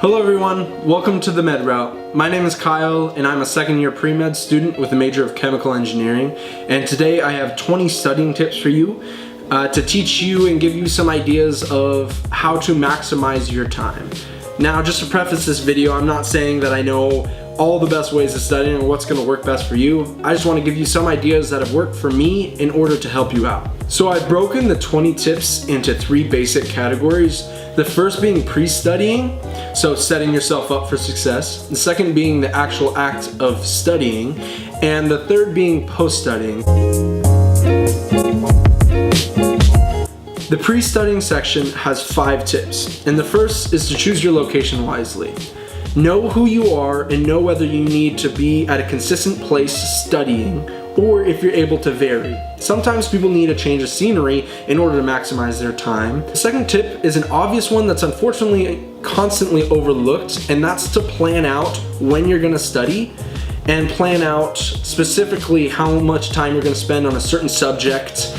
Hello everyone, welcome to the Med Route. My name is Kyle and I'm a second year pre-med student with a major of chemical engineering, and today I have 20 studying tips for you to teach you and give you some ideas of how to maximize your time. Now, just to preface this video, I'm not saying that I know all the best ways of studying or what's going to work best for you. I just want to give you some ideas that have worked for me in order to help you out. So I've broken the 20 tips into 3 basic categories. The first being pre-studying, so setting yourself up for success. The second being the actual act of studying. And the third being post-studying. The pre-studying section has 5 tips. And the first is to choose your location wisely. Know who you are and know whether you need to be at a consistent place studying or if you're able to vary. Sometimes people need a change of scenery in order to maximize their time. The second tip is an obvious one that's unfortunately constantly overlooked, and that's to plan out when you're going to study and plan out specifically how much time you're going to spend on a certain subject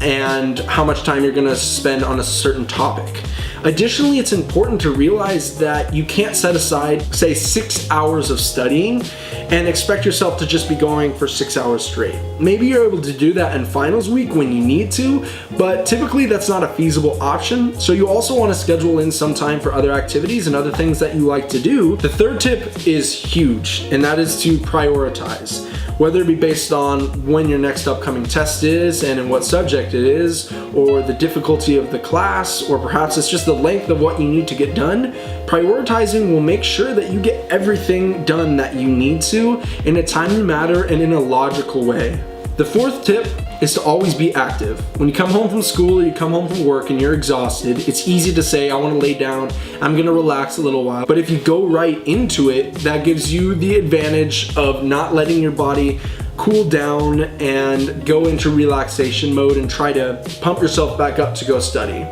and how much time you're going to spend on a certain topic. Additionally, it's important to realize that you can't set aside, say, 6 hours of studying and expect yourself to just be going for 6 hours straight. Maybe you're able to do that in finals week when you need to, but typically that's not a feasible option. So you also want to schedule in some time for other activities and other things that you like to do. The third tip is huge, and that is to prioritize. Whether it be based on when your next upcoming test is and in what subject it is, or the difficulty of the class, or perhaps it's just the length of what you need to get done, prioritizing will make sure that you get everything done that you need to in a timely manner and in a logical way. The fourth tip is to always be active. When you come home from school or you come home from work and you're exhausted, it's easy to say, I want to lay down, I'm going to relax a little while. But if you go right into it, that gives you the advantage of not letting your body cool down and go into relaxation mode and try to pump yourself back up to go study.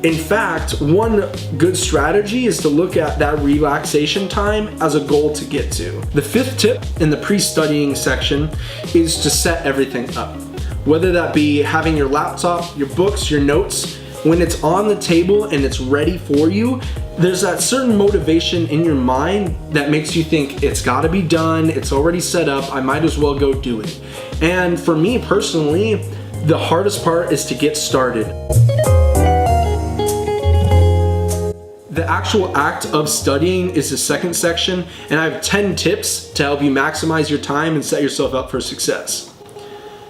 In fact, one good strategy is to look at that relaxation time as a goal to get to. The fifth tip in the pre-studying section is to set everything up. Whether that be having your laptop, your books, your notes, when it's on the table and it's ready for you, there's that certain motivation in your mind that makes you think it's gotta be done, it's already set up, I might as well go do it. And for me personally, the hardest part is to get started. The actual act of studying is the second section, and I have 10 tips to help you maximize your time and set yourself up for success.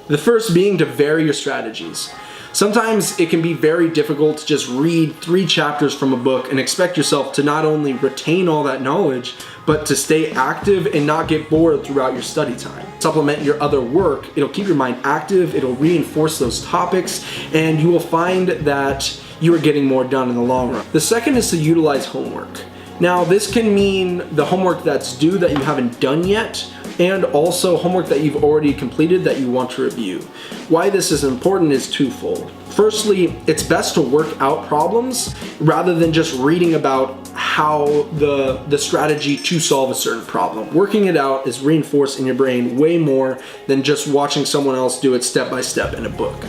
The first being to vary your strategies. Sometimes it can be very difficult to just read 3 chapters from a book and expect yourself to not only retain all that knowledge, but to stay active and not get bored throughout your study time. Supplement your other work, it'll keep your mind active, it'll reinforce those topics, and you will find that you are getting more done in the long run. The second is to utilize homework. Now, this can mean the homework that's due that you haven't done yet, and also homework that you've already completed that you want to review. Why this is important is twofold. Firstly, it's best to work out problems rather than just reading about how the strategy to solve a certain problem. Working it out is reinforced in your brain way more than just watching someone else do it step by step in a book.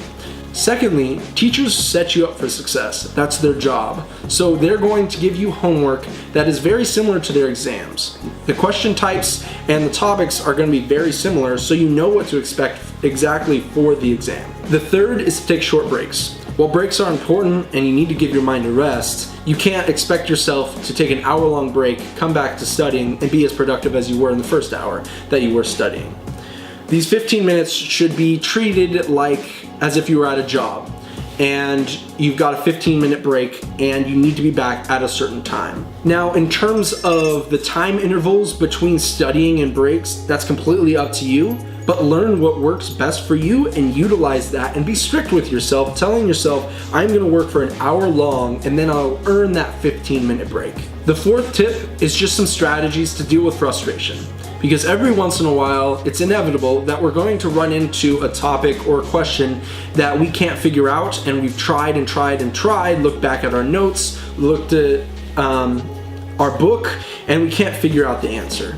Secondly, teachers set you up for success. That's their job. So they're going to give you homework that is very similar to their exams. The question types and the topics are going to be very similar, so you know what to expect exactly for the exam. The third is to take short breaks. While breaks are important and you need to give your mind a rest, you can't expect yourself to take an hour-long break, come back to studying, and be as productive as you were in the first hour that you were studying. These 15 minutes should be treated like as if you were at a job and you've got a 15-minute break and you need to be back at a certain time. Now, in terms of the time intervals between studying and breaks, that's completely up to you, but learn what works best for you and utilize that, and be strict with yourself, telling yourself, I'm gonna work for an hour long and then I'll earn that 15-minute break. The fourth tip is just some strategies to deal with frustration. Because every once in a while, it's inevitable that we're going to run into a topic or a question that we can't figure out, and we've tried and tried and tried, looked back at our notes, looked at our book, and we can't figure out the answer.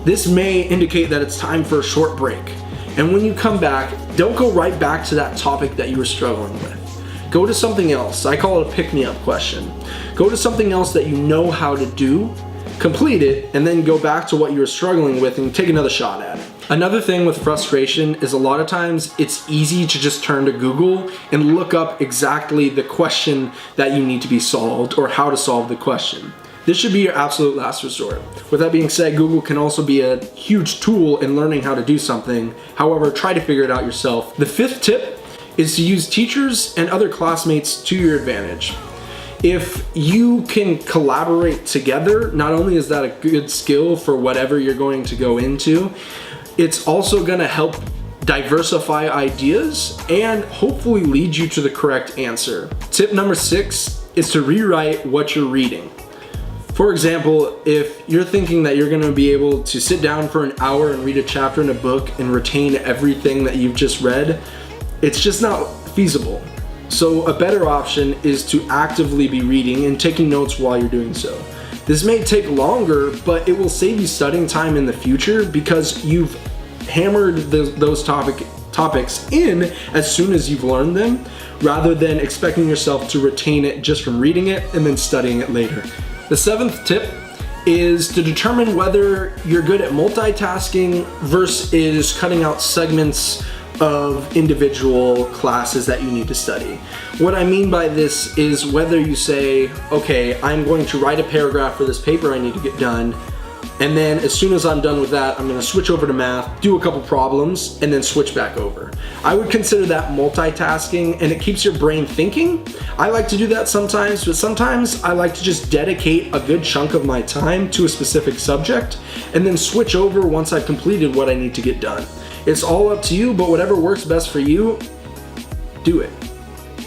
This may indicate that it's time for a short break. And when you come back, don't go right back to that topic that you were struggling with. go to something else. I call it a pick-me-up question. Go to something else that you know how to do, complete it, and then go back to what you were struggling with and take another shot at it. Another thing with frustration is a lot of times it's easy to just turn to Google and look up exactly the question that you need to be solved or how to solve the question. This should be your absolute last resort. With that being said, Google can also be a huge tool in learning how to do something. However, try to figure it out yourself. The fifth tip is to use teachers and other classmates to your advantage. If you can collaborate together, not only is that a good skill for whatever you're going to go into, it's also going to help diversify ideas and hopefully lead you to the correct answer. Tip number 6 is to rewrite what you're reading. For example, if you're thinking that you're going to be able to sit down for an hour and read a chapter in a book and retain everything that you've just read, it's just not feasible. So a better option is to actively be reading and taking notes while you're doing so. This may take longer, but it will save you studying time in the future because you've hammered those topics in as soon as you've learned them, rather than expecting yourself to retain it just from reading it and then studying it later. The 7th tip is to determine whether you're good at multitasking versus cutting out segments of individual classes that you need to study. What I mean by this is whether you say, okay, I'm going to write a paragraph for this paper I need to get done, and then as soon as I'm done with that, I'm going to switch over to math, do a couple problems, and then switch back over. I would consider that multitasking, and it keeps your brain thinking. I like to do that sometimes, but sometimes I like to just dedicate a good chunk of my time to a specific subject, and then switch over once I've completed what I need to get done. It's all up to you, but whatever works best for you, do it.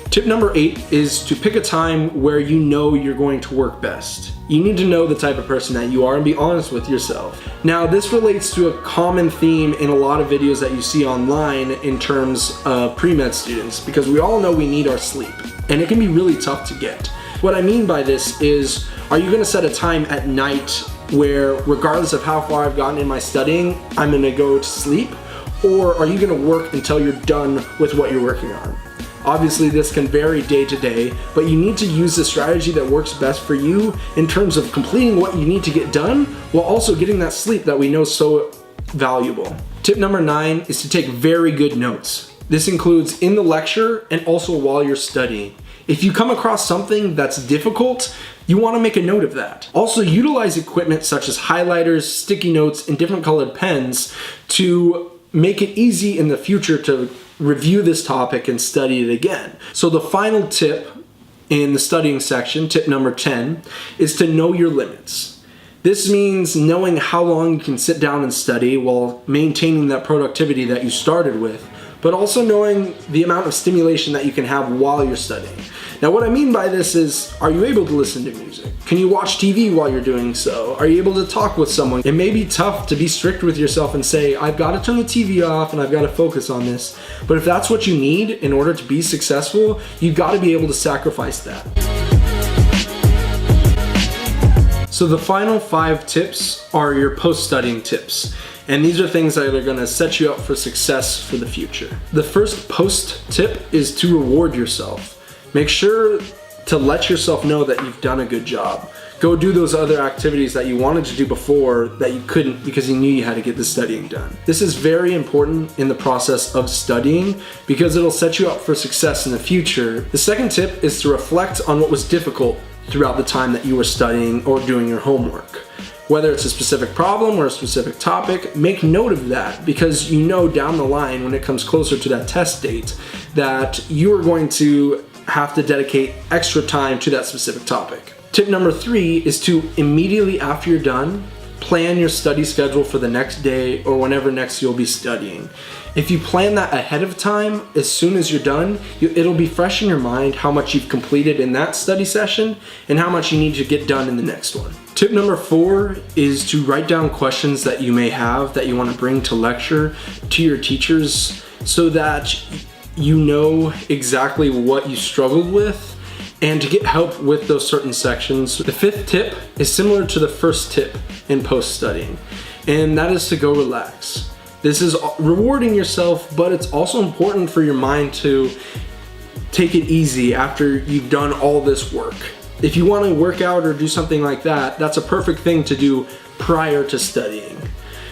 Tip number 8 is to pick a time where you know you're going to work best. You need to know the type of person that you are and be honest with yourself. Now, this relates to a common theme in a lot of videos that you see online in terms of pre-med students, because we all know we need our sleep, and it can be really tough to get. What I mean by this is, are you going to set a time at night where, regardless of how far I've gotten in my studying, I'm going to go to sleep? Or are you going to work until you're done with what you're working on? Obviously, this can vary day to day, but you need to use the strategy that works best for you in terms of completing what you need to get done while also getting that sleep that we know is so valuable. Tip number 9 is to take very good notes. This includes in the lecture and also while you're studying. If you come across something that's difficult, you want to make a note of that. Also, utilize equipment such as highlighters, sticky notes, and different colored pens to make it easy in the future to review this topic and study it again. So the final tip in the studying section, tip number 10, is to know your limits. This means knowing how long you can sit down and study while maintaining that productivity that you started with, but also knowing the amount of stimulation that you can have while you're studying. Now, what I mean by this is, are you able to listen to music? Can you watch TV while you're doing so? Are you able to talk with someone? It may be tough to be strict with yourself and say, I've got to turn the TV off and I've got to focus on this. But if that's what you need in order to be successful, you've got to be able to sacrifice that. So the final 5 tips are your post-studying tips. And these are things that are going to set you up for success for the future. The first post tip is to reward yourself. Make sure to let yourself know that you've done a good job. Go do those other activities that you wanted to do before that you couldn't because you knew you had to get the studying done. This is very important in the process of studying because it'll set you up for success in the future. The second tip is to reflect on what was difficult throughout the time that you were studying or doing your homework. Whether it's a specific problem or a specific topic, make note of that because you know down the line when it comes closer to that test date that you are going to have to dedicate extra time to that specific topic. Tip number 3 is to immediately after you're done, plan your study schedule for the next day or whenever next you'll be studying. If you plan that ahead of time, as soon as you're done, it'll be fresh in your mind how much you've completed in that study session and how much you need to get done in the next one. Tip number 4 is to write down questions that you may have that you want to bring to lecture to your teachers so that you know exactly what you struggled with and to get help with those certain sections. The 5th tip is similar to the first tip in post-studying, and that is to go relax. This is rewarding yourself, but it's also important for your mind to take it easy after you've done all this work. If you want to work out or do something like that, that's a perfect thing to do prior to studying.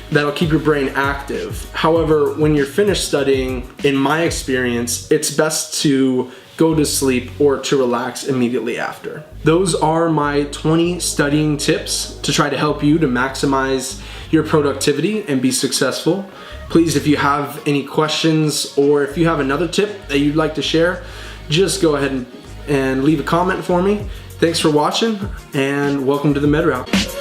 That'll keep your brain active. However, when you're finished studying, in my experience, it's best to go to sleep or to relax immediately after. Those are my 20 studying tips to try to help you to maximize your productivity and be successful. Please, if you have any questions or if you have another tip that you'd like to share, just go ahead and leave a comment for me. Thanks for watching, and welcome to the Med Route.